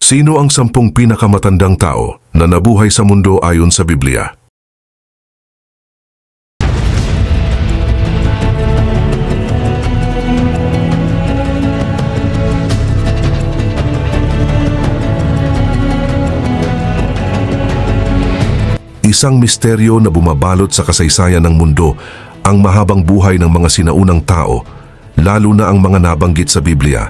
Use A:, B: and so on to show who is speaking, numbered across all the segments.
A: Sino ang 10 pinakamatandang tao na nabuhay sa mundo ayon sa Biblia? Isang misteryo na bumabalot sa kasaysayan ng mundo ang mahabang buhay ng mga sinaunang tao, lalo na ang mga nabanggit sa Biblia.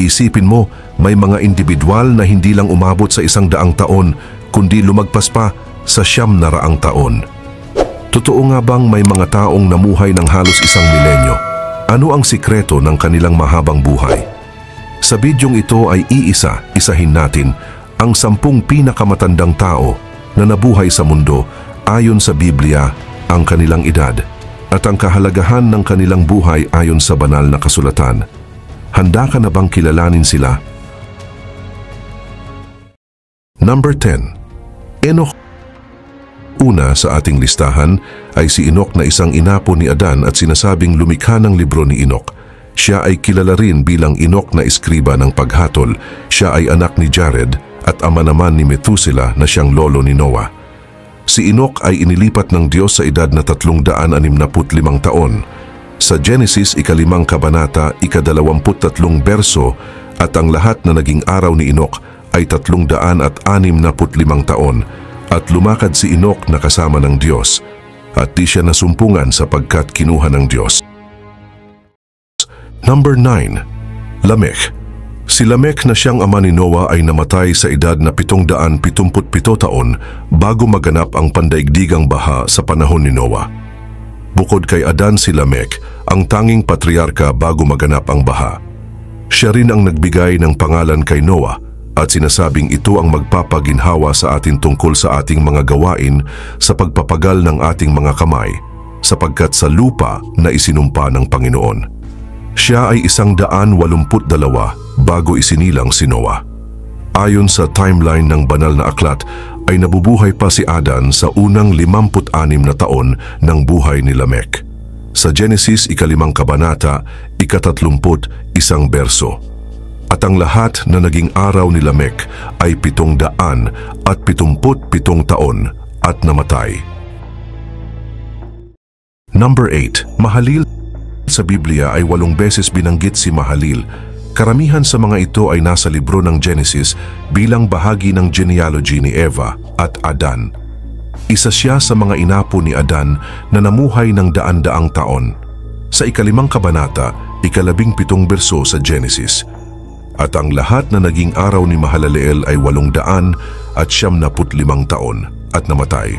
A: Isipin mo, may mga individual na hindi lang umabot sa 100 taon, kundi lumagpas pa sa 900 taon. Totoo nga bang may mga taong namuhay ng halos 1 milenyo? Ano ang sikreto ng kanilang mahabang buhay? Sa bidyong ito ay isahin natin ang 10 pinakamatandang tao na nabuhay sa mundo ayon sa Biblia, ang kanilang edad at ang kahalagahan ng kanilang buhay ayon sa banal na kasulatan. Handa ka na bang kilalanin sila? Number 10. Enoch. Una sa ating listahan ay si Enoch na isang inapo ni Adan at sinasabing lumikha ng libro ni Enoch. Siya ay kilala rin bilang Enoch na eskriba ng paghatol. Siya ay anak ni Jared at ama naman ni Methuselah na siyang lolo ni Noah. Si Enoch ay inilipat ng Diyos sa edad na 365 taon. Sa Genesis, 5 kabanata, 23 berso, at ang lahat na naging araw ni Enoch ay 365 taon, at lumakad si Enoch na kasama ng Diyos, at di siya nasumpungan sapagkat kinuha ng Diyos. Number 9. Lamech. Si Lamech na siyang ama ni Noah ay namatay sa edad na 777 taon bago maganap ang pandaigdigang baha sa panahon ni Noah. Bukod kay Adan, si Lamech ang tanging patriarka bago maganap ang baha. Siya rin ang nagbigay ng pangalan kay Noah at sinasabing ito ang magpapaginhawa sa atin tungkol sa ating mga gawain sa pagpapagal ng ating mga kamay, sapagkat sa lupa na isinumpa ng Panginoon. Siya ay 182 bago isinilang si Noah. Ayon sa timeline ng banal na aklat, ay nabubuhay pa si Adan sa unang 56 na taon ng buhay ni Lamech. Sa Genesis, 5 kabanata, 31 berso. At ang lahat na naging araw ni Lamech ay 777 taon at namatay. Number 8. Mahalil. Sa Biblia ay 8 beses binanggit si Mahalil. Karamihan sa mga ito ay nasa libro ng Genesis bilang bahagi ng genealogy ni Eva at Adan. Isa siya sa mga inapo ni Adan na namuhay ng daan-daang taon. Sa 5 kabanata, 17 berso sa Genesis. At ang lahat na naging araw ni Mahalaleel ay 875 taon at namatay.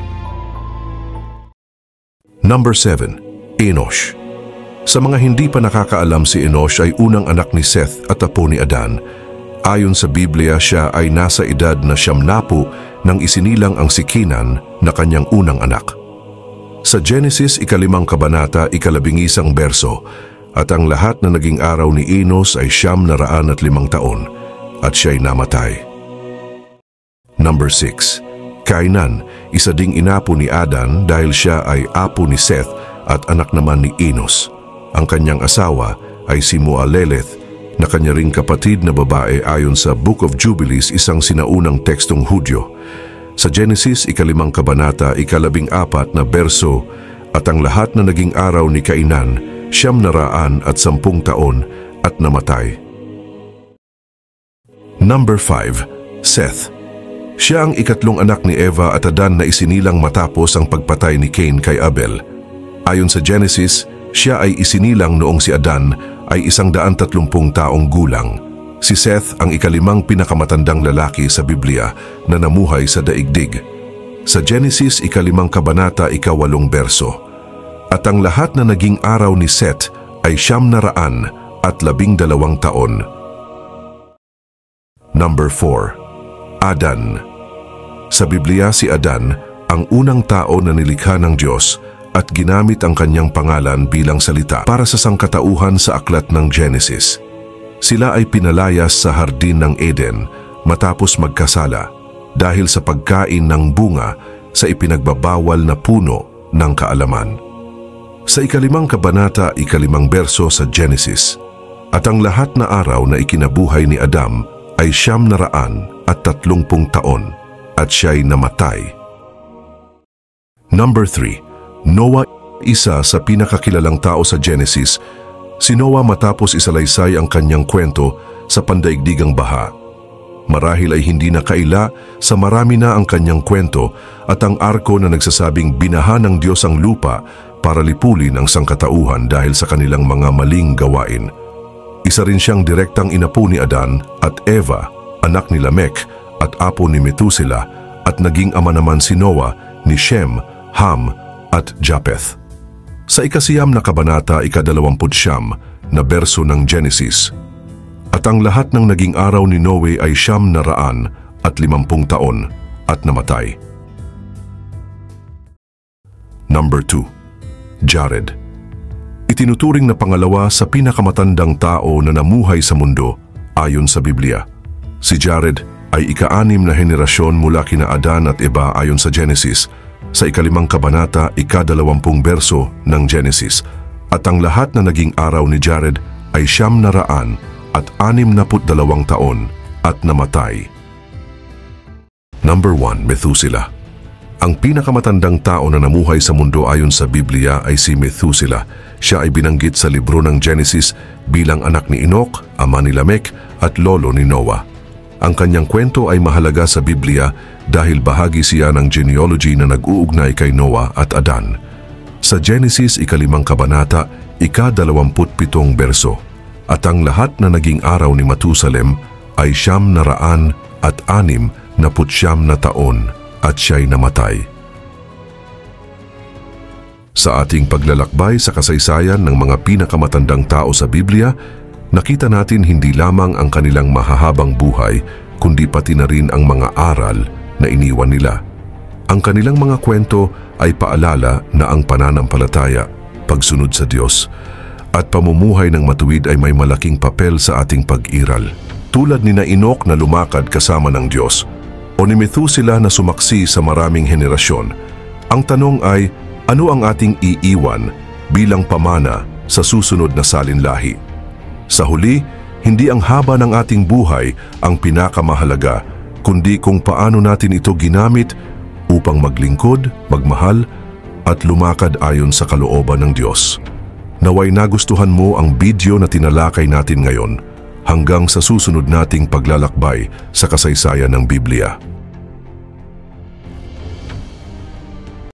A: Number 7. Enosh. Sa mga hindi pa nakakaalam, si Enosh ay unang anak ni Seth at apo ni Adan. Ayon sa Biblia, siya ay nasa edad na 70 nang isinilang ang si Kenan na kanyang unang anak. Sa Genesis, 5 kabanata, 11 berso, at ang lahat na naging araw ni Enos ay 905 taon at siya'y namatay. Number 6. Kainan, isa ding inapo ni Adan dahil siya ay apo ni Seth at anak naman ni Enos. Ang kanyang asawa ay si Mualeleth na kanya ring kapatid na babae ayon sa Book of Jubilees, isang sinaunang tekstong Hudyo. Sa Genesis, 5 kabanata, 14 na berso, at ang lahat na naging araw ni Kainan, 910 taon at namatay. Number 5. Seth. Siya ang ikatlong anak ni Eva at Adan na isinilang matapos ang pagpatay ni Cain kay Abel. Ayon sa Genesis, siya ay isinilang noong si Adan ay 130 taong gulang. Si Seth ang 5 pinakamatandang lalaki sa Biblia na namuhay sa daigdig. Sa Genesis, 5 kabanata, 8 berso. At ang lahat na naging araw ni Seth ay 912 taon. Number 4. Adan. Sa Biblia, si Adan ang unang tao na nilikha ng Diyos at ginamit ang kanyang pangalan bilang salita para sa sangkatauhan sa aklat ng Genesis. Sila ay pinalayas sa hardin ng Eden matapos magkasala dahil sa pagkain ng bunga sa ipinagbabawal na puno ng kaalaman. Sa 5 kabanata, 5 berso sa Genesis, at ang lahat na araw na ikinabuhay ni Adam ay 930 taon at siya'y namatay. Number 3. Noah, isa sa pinakakilalang tao sa Genesis. Si Noah matapos isalaysay ang kanyang kwento sa pandaigdigang baha. Marahil ay hindi na kaila sa marami na ang kanyang kwento at ang arko na nagsasabing binaha ng Diyos ang lupa para lipulin ang sangkatauhan dahil sa kanilang mga maling gawain. Isa rin siyang direktang inapo ni Adan at Eva, anak ni Lamech at apo ni Methuselah, at naging ama naman si Noah ni Shem, Ham at Japheth. Sa ikasiyam na kabanata, 29 na berso ng Genesis, at ang lahat ng naging araw ni Noe ay 950 taon at namatay. Number 2. Jared. Itinuturing na pangalawa sa pinakamatandang tao na namuhay sa mundo ayon sa Biblia. Si Jared ay ika-6 na henerasyon mula kina Adan at Eva ayon sa Genesis, sa ika-5 kabanata, ika-20 berso ng Genesis, at ang lahat na naging araw ni Jared ay 962 taon at namatay. Number 1. Methuselah. Ang pinakamatandang tao na namuhay sa mundo ayon sa Biblia ay si Methuselah. Siya ay binanggit sa libro ng Genesis bilang anak ni Enoch, ama ni Lamech at lolo ni Noah. Ang kanyang kwento ay mahalaga sa Biblia dahil bahagi siya ng genealogy na nag-uugnay kay Noah at Adan. Sa Genesis, ika-5 kabanata, ika-27 berso, at ang lahat na naging araw ni Matusalem ay 960 na taon at siya'y namatay. Sa ating paglalakbay sa kasaysayan ng mga pinakamatandang tao sa Biblia, nakita natin hindi lamang ang kanilang mahahabang buhay, kundi pati na rin ang mga aral na iniwan nila. Ang kanilang mga kwento ay paalala na ang pananampalataya, pagsunod sa Diyos, at pamumuhay ng matuwid ay may malaking papel sa ating pag-iral. Tulad ni Enoch na lumakad kasama ng Diyos, o ni Methuselah na sumaksi sa maraming henerasyon. Ang tanong ay, ano ang ating iiwan bilang pamana sa susunod na salinlahi? Sa huli, hindi ang haba ng ating buhay ang pinakamahalaga, kundi kung paano natin ito ginamit upang maglingkod, magmahal, at lumakad ayon sa kalooban ng Diyos. Naway nagustuhan mo ang video na tinalakay natin ngayon. Hanggang sa susunod nating paglalakbay sa kasaysayan ng Biblia.